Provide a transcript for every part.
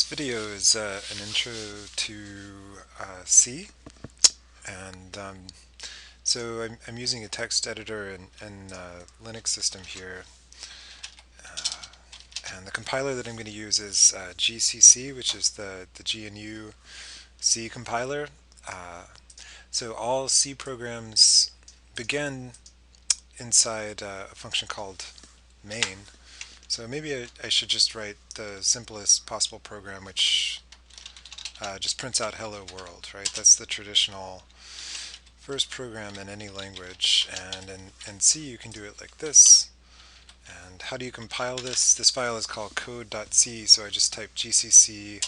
This video is an intro to C, and so I'm using a text editor in Linux system here, and the compiler that I'm going to use is GCC, which is the GNU C compiler. So all C programs begin inside a function called main. So maybe I should just write the simplest possible program, which just prints out hello world, right? That's the traditional first program in any language, and in C you can do it like this. And how do you compile this? This file is called code.c, so I just type gcc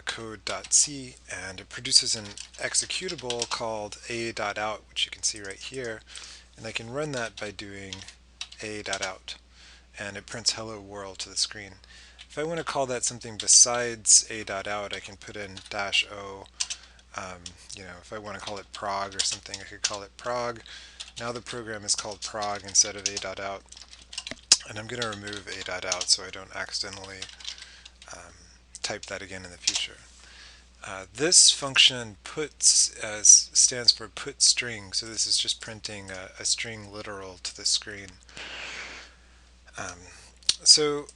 code.c, and it produces an executable called a.out, which you can see right here, and I can run that by doing a.out, and it prints hello world to the screen. If I want to call that something besides a.out, I can put in -o. If I want to call it prog or something, I could call it prog. Now the program is called prog instead of a.out, and I'm going to remove a.out so I don't accidentally type that again in the future. This function puts stands for put string, so this is just printing a string literal to the screen. So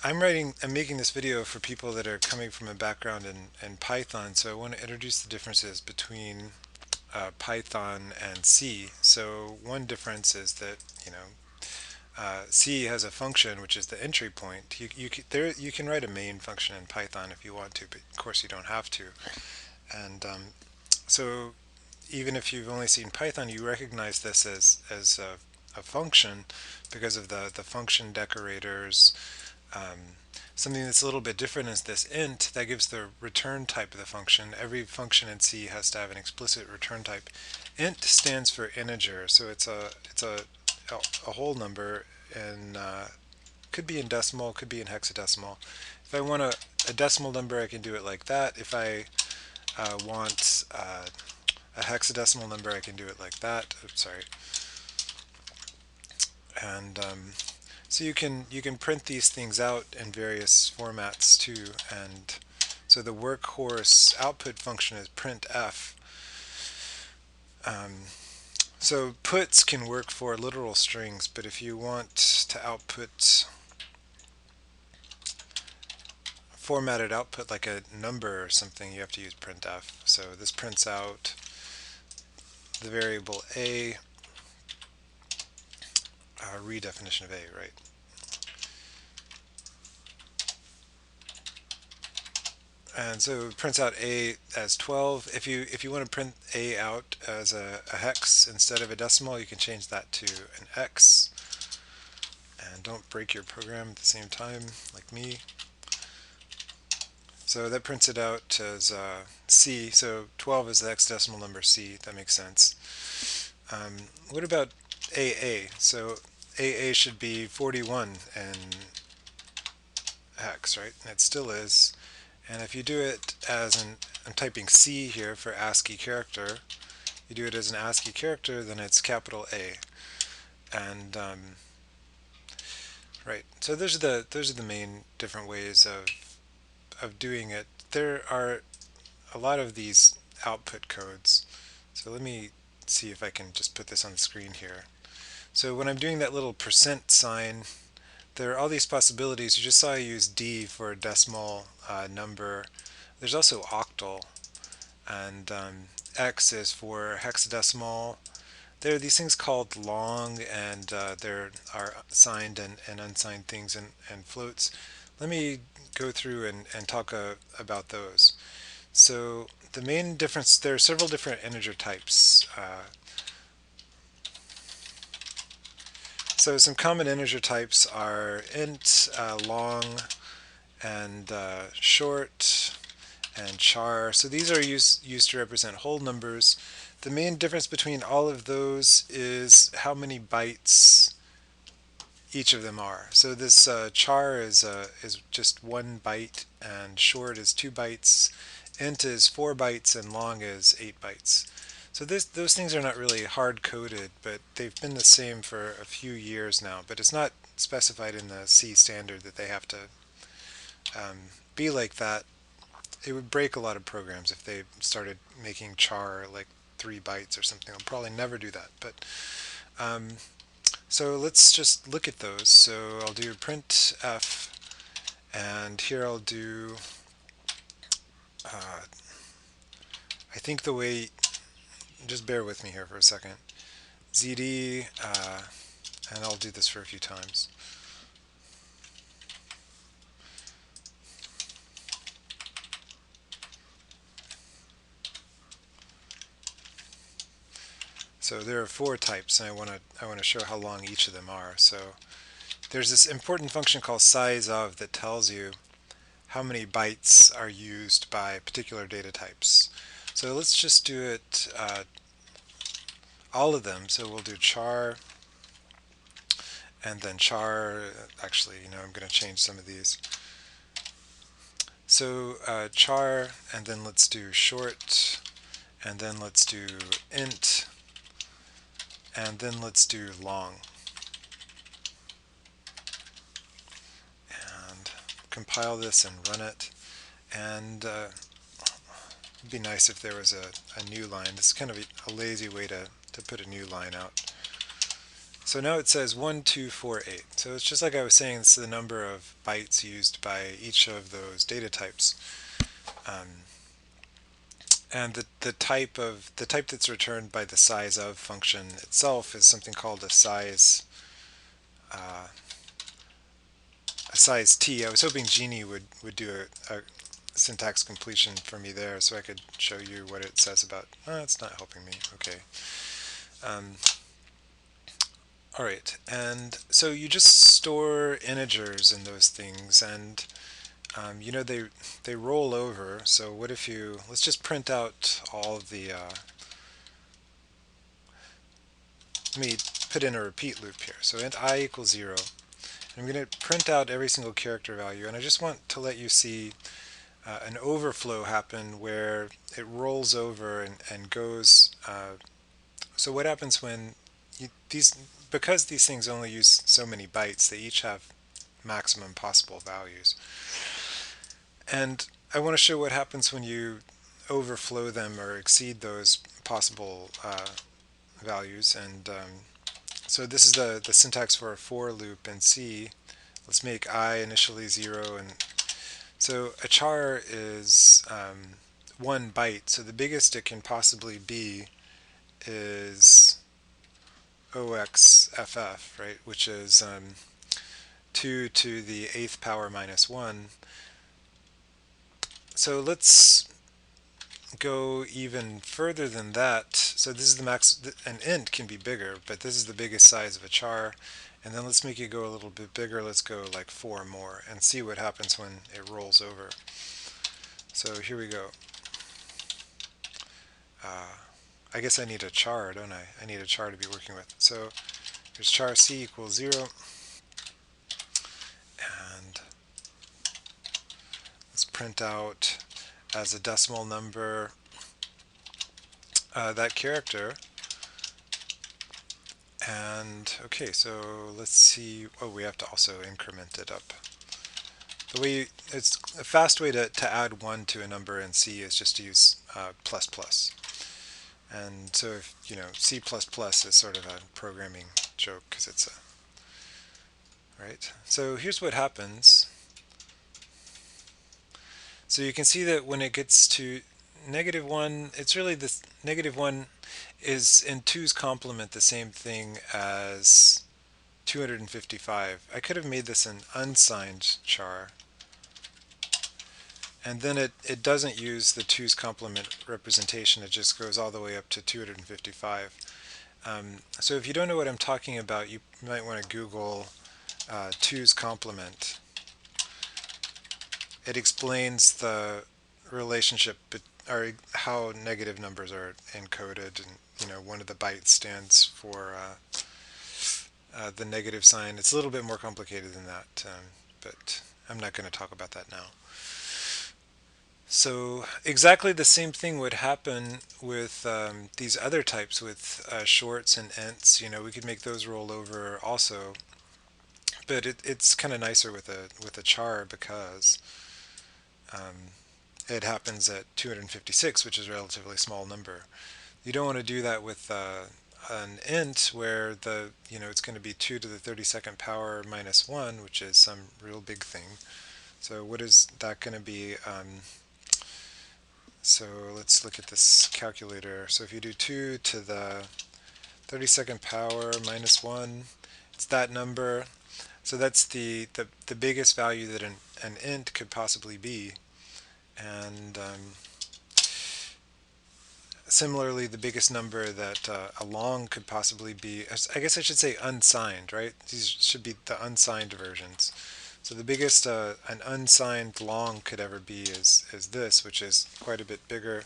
I'm making this video for people that are coming from a background in Python, so I want to introduce the differences between Python and C. So one difference is that C has a function which is the entry point. You can write a main function in Python if you want to, but of course you don't have to. And so even if you've only seen Python, you recognize this as a function because of the function decorators. Something that's a little bit different is this int that gives the return type of the function. Every function in C has to have an explicit return type. Int stands for integer, so it's a whole number, and could be in decimal, could be in hexadecimal. If I want a decimal number, I can do it like that. If I want a hexadecimal number, I can do it like that. Oops, sorry. And so you can print these things out in various formats too. And so the workhorse output function is printf. So puts can work for literal strings, but if you want to output formatted output like a number or something, you have to use printf. So this prints out the variable a, redefinition of a, right? And so it prints out a as 12. If you want to print a out as a hex instead of a decimal, you can change that to an x. And don't break your program at the same time, like me. So that prints it out as C. So 12 is the hexadecimal number C. That makes sense. What about AA? So AA should be 41 in hex, right? And it still is. And if you do it as I'm typing C here for ASCII character, you do it as an ASCII character, then it's capital A. And right, so those are the main different ways of doing it. There are a lot of these output codes. So let me see if I can just put this on the screen here. So when I'm doing that little percent sign, there are all these possibilities. You just saw I use D for a decimal number. There's also octal, and X is for hexadecimal. There are these things called long, and there are signed and unsigned things and floats. Let me go through and talk about those. So the main difference, there are several different integer types. So some common integer types are int, long, and short, and char. So these are used to represent whole numbers. The main difference between all of those is how many bytes each of them are. So this char is just 1 byte, and short is 2 bytes, int is 4 bytes, and long is 8 bytes. So those things are not really hard-coded, but they've been the same for a few years now. But it's not specified in the C standard that they have to be like that, it would break a lot of programs if they started making char like 3 bytes or something. I'll probably never do that. But so let's just look at those. So I'll do printf, and here I'll do, I think the way, just bear with me here for a second, ZD, and I'll do this for a few times. So there are 4 types, and I want to show how long each of them are. So there's this important function called size of that tells you how many bytes are used by particular data types. So let's just do it, all of them. So we'll do char, and then char, actually, I'm going to change some of these. So char, and then let's do short, and then let's do int, and then let's do long. And compile this and run it. And it'd be nice if there was a new line. This is kind of a lazy way to put a new line out. So now it says 1248. So it's just like I was saying, it's the number of bytes used by each of those data types. And the type that's returned by the size of function itself is something called a size t. I was hoping Genie would do a syntax completion for me there, so I could show you what it says about. It's not helping me. Okay. All right, and so you just store integers in those things, and they roll over. So what if let's just print out all of the. Let me put in a repeat loop here. So int I equals 0. I'm going to print out every single character value, and I just want to let you see an overflow happen where it rolls over and goes. So what happens when because these things only use so many bytes, they each have maximum possible values. And I want to show what happens when you overflow them or exceed those possible values. And so this is the syntax for a for loop in C. Let's make I initially 0. And so a char is 1 byte. So the biggest it can possibly be is OXFF, right, which is 2 to the 8th power minus 1. So let's go even further than that. So this is the max. An int can be bigger, but this is the biggest size of a char. And then let's make it go a little bit bigger. Let's go like 4 more and see what happens when it rolls over. So here we go. I guess I need a char, don't I? I need a char to be working with. So here's char c equals 0. And let's print out as a decimal number that character. And okay, so let's see. Oh, we have to also increment it up. It's a fast way to add 1 to a number in C is just to use plus plus. And so if C++ is sort of a programming joke because it's right. So here's what happens. So you can see that when it gets to -1, it's really this -1 is in 2's complement the same thing as 255. I could have made this an unsigned char. And then it doesn't use the 2's complement representation. It just goes all the way up to 255. So if you don't know what I'm talking about, you might want to Google 2's complement. It explains the relationship or how negative numbers are encoded, and one of the bytes stands for the negative sign. It's a little bit more complicated than that, but I'm not going to talk about that now. So exactly the same thing would happen with these other types with shorts and ints. We could make those roll over also. but it's kind of nicer with a char because it happens at 256, which is a relatively small number. You don't want to do that with an int where it's going to be 2 to the 32nd power minus 1, which is some real big thing. So what is that going to be? So let's look at this calculator. So if you do 2 to the 32nd power minus 1, it's that number. So that's the biggest value that an int could possibly be. And similarly, the biggest number that a long could possibly be, I guess I should say unsigned, right? These should be the unsigned versions. So the biggest an unsigned long could ever be is this, which is quite a bit bigger.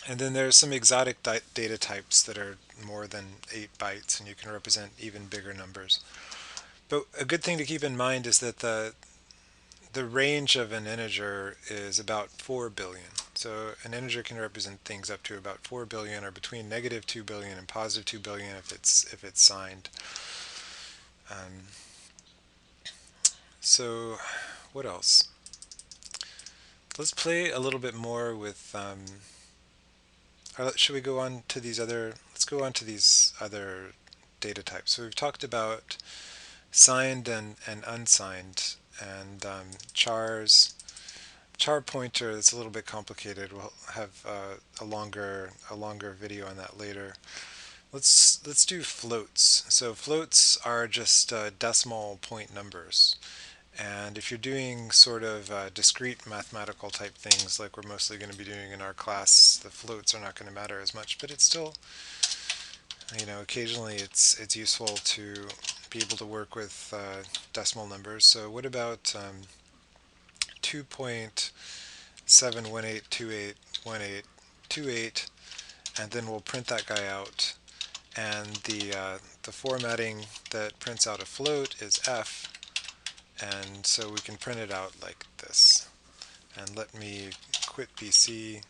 And then there's some exotic data types that are more than 8 bytes, and you can represent even bigger numbers. But a good thing to keep in mind is that the range of an integer is about 4 billion. So an integer can represent things up to about 4 billion, or between negative 2 billion and positive 2 billion if it's signed. So what else? Let's play a little bit more with. Should we go on to these other? Let's go on to these other data types. So we've talked about signed and unsigned, and chars. Char pointer, that's a little bit complicated. We'll have a longer video on that later. Let's do floats. So floats are just decimal point numbers. And if you're doing sort of discrete mathematical type things like we're mostly going to be doing in our class, the floats are not going to matter as much, but it's still, occasionally it's useful to be able to work with decimal numbers. So what about 2.718281828, and then we'll print that guy out. And the formatting that prints out a float is F, and so we can print it out like this. And let me quit BC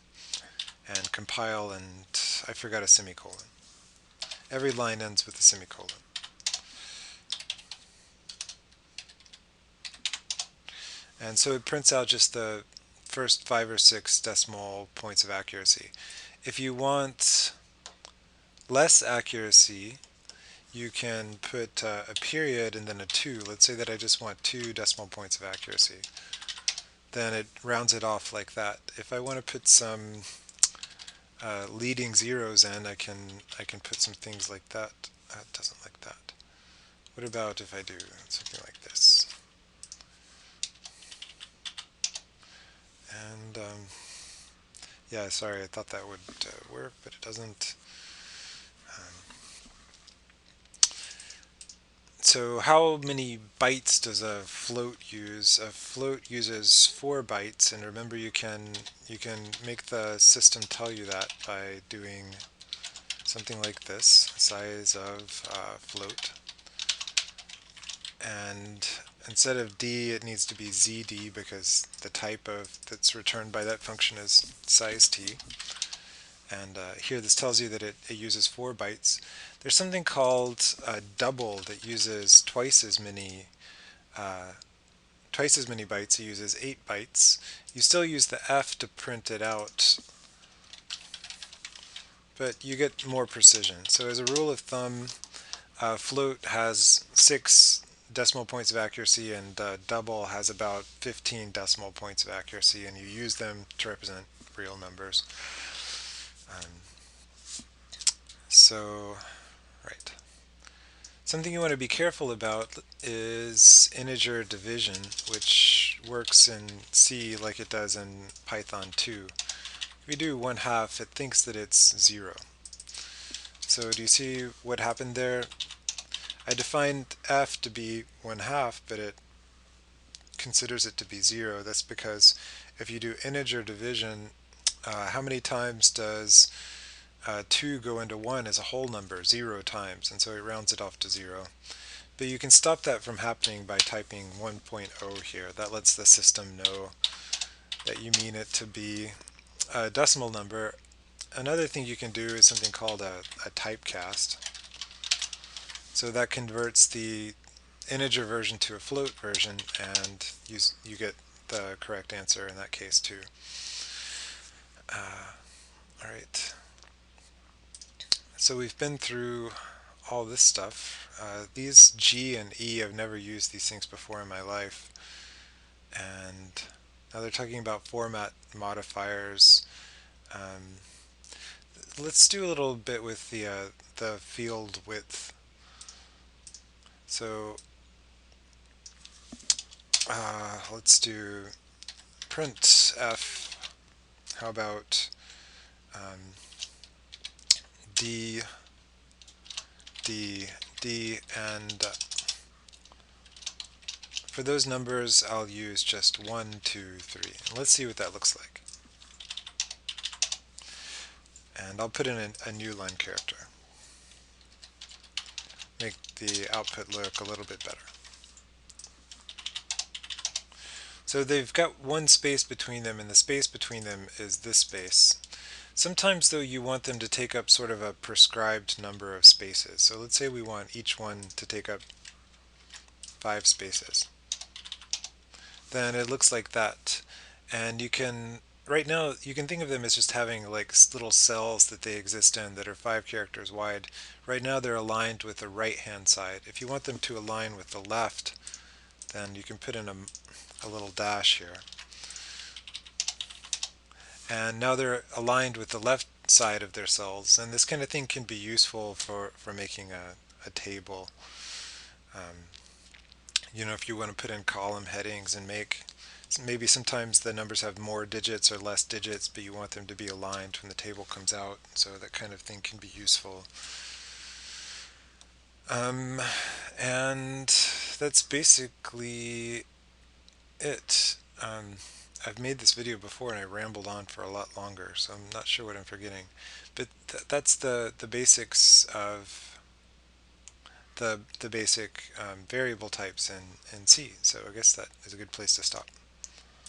and compile, and I forgot a semicolon. Every line ends with a semicolon. And so it prints out just the first 5 or 6 decimal points of accuracy. If you want less accuracy, you can put a period and then a 2. Let's say that I just want 2 decimal points of accuracy. Then it rounds it off like that. If I want to put some leading zeros in, I can put some things like that. It doesn't like that. What about if I do something like this? And yeah, sorry, I thought that would work, but it doesn't. So how many bytes does a float use? A float uses 4 bytes, and remember you can make the system tell you that by doing something like this, size of float. And instead of d, it needs to be zd because the type that's returned by that function is size t. And here this tells you that it uses 4 bytes. There's something called double that uses twice as many bytes. It uses 8 bytes. You still use the F to print it out, but you get more precision. So as a rule of thumb, float has 6 decimal points of accuracy, and double has about 15 decimal points of accuracy, and you use them to represent real numbers. So, right. Something you want to be careful about is integer division, which works in C like it does in Python 2. If we do 1/2, it thinks that it's 0. So do you see what happened there? I defined f to be 1/2, but it considers it to be 0. That's because if you do integer division, how many times does 2 go into 1 as a whole number? 0 times, and so it rounds it off to 0. But you can stop that from happening by typing 1.0 here. That lets the system know that you mean it to be a decimal number. Another thing you can do is something called a typecast. So that converts the integer version to a float version, and you get the correct answer in that case too. All right. So we've been through all this stuff. These G and E, I've never used these things before in my life. And now they're talking about format modifiers. Um, let's do a little bit with the field width. So let's do printf. How about d, d, d, and for those numbers I'll use just 1, 2, 3. And let's see what that looks like. And I'll put in a new line character. Make the output look a little bit better. So they've got one space between them, and the space between them is this space. Sometimes, though, you want them to take up sort of a prescribed number of spaces. So let's say we want each one to take up 5 spaces. Then it looks like that. And you can, right now, you can think of them as just having like little cells that they exist in that are 5 characters wide. Right now they're aligned with the right-hand side. If you want them to align with the left, then you can put in a little dash here. And now they're aligned with the left side of their cells, and this kind of thing can be useful for making a table. You know, if you want to put in column headings and maybe sometimes the numbers have more digits or less digits, but you want them to be aligned when the table comes out, so that kind of thing can be useful. And that's basically it. I've made this video before and I rambled on for a lot longer, so I'm not sure what I'm forgetting. But that's the basics of the basic variable types in C. So I guess that is a good place to stop.